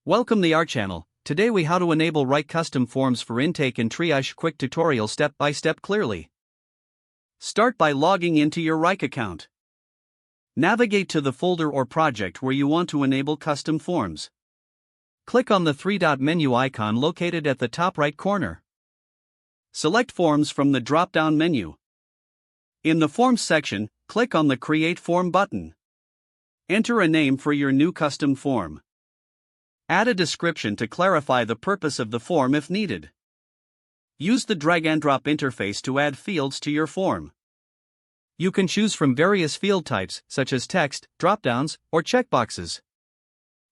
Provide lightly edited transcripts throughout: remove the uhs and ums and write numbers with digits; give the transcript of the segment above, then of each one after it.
Welcome to our channel. Today we how to enable Wrike custom forms for intake and triage. Quick tutorial step by step clearly. Start by logging into your Wrike account. Navigate to the folder or project where you want to enable custom forms. Click on the three-dot menu icon located at the top right corner. Select Forms from the drop-down menu. In the Forms section, click on the Create Form button. Enter a name for your new custom form. Add a description to clarify the purpose of the form if needed. Use the drag-and-drop interface to add fields to your form. You can choose from various field types, such as text, drop-downs, or checkboxes.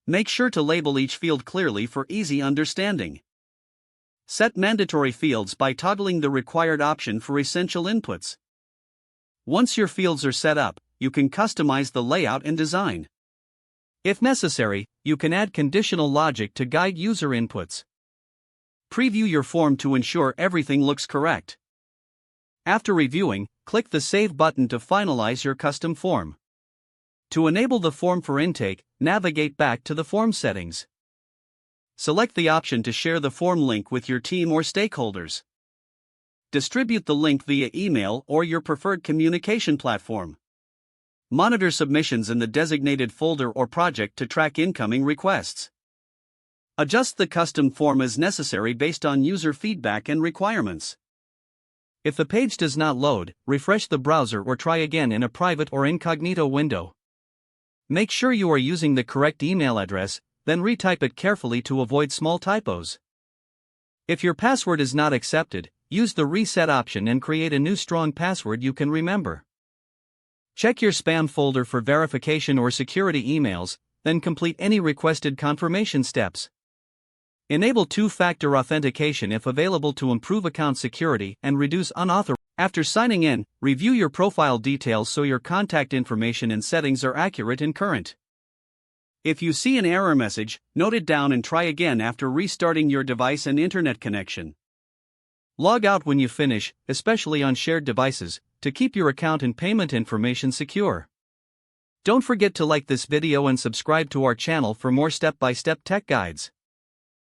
Make sure to label each field clearly for easy understanding. Set mandatory fields by toggling the required option for essential inputs. Once your fields are set up, you can customize the layout and design. If necessary, you can add conditional logic to guide user inputs. Preview your form to ensure everything looks correct. After reviewing, click the Save button to finalize your custom form. To enable the form for intake, navigate back to the form settings. Select the option to share the form link with your team or stakeholders. Distribute the link via email or your preferred communication platform. Monitor submissions in the designated folder or project to track incoming requests. Adjust the custom form as necessary based on user feedback and requirements. If the page does not load, refresh the browser or try again in a private or incognito window. Make sure you are using the correct email address, then retype it carefully to avoid small typos. If your password is not accepted, use the reset option and create a new strong password you can remember. Check your spam folder for verification or security emails, then complete any requested confirmation steps. Enable two-factor authentication if available to improve account security and reduce unauthorized. After signing in, review your profile details so your contact information and settings are accurate and current. If you see an error message, note it down and try again after restarting your device and internet connection. Log out when you finish, especially on shared devices, to keep your account and payment information secure. Don't forget to like this video and subscribe to our channel for more step-by-step tech guides.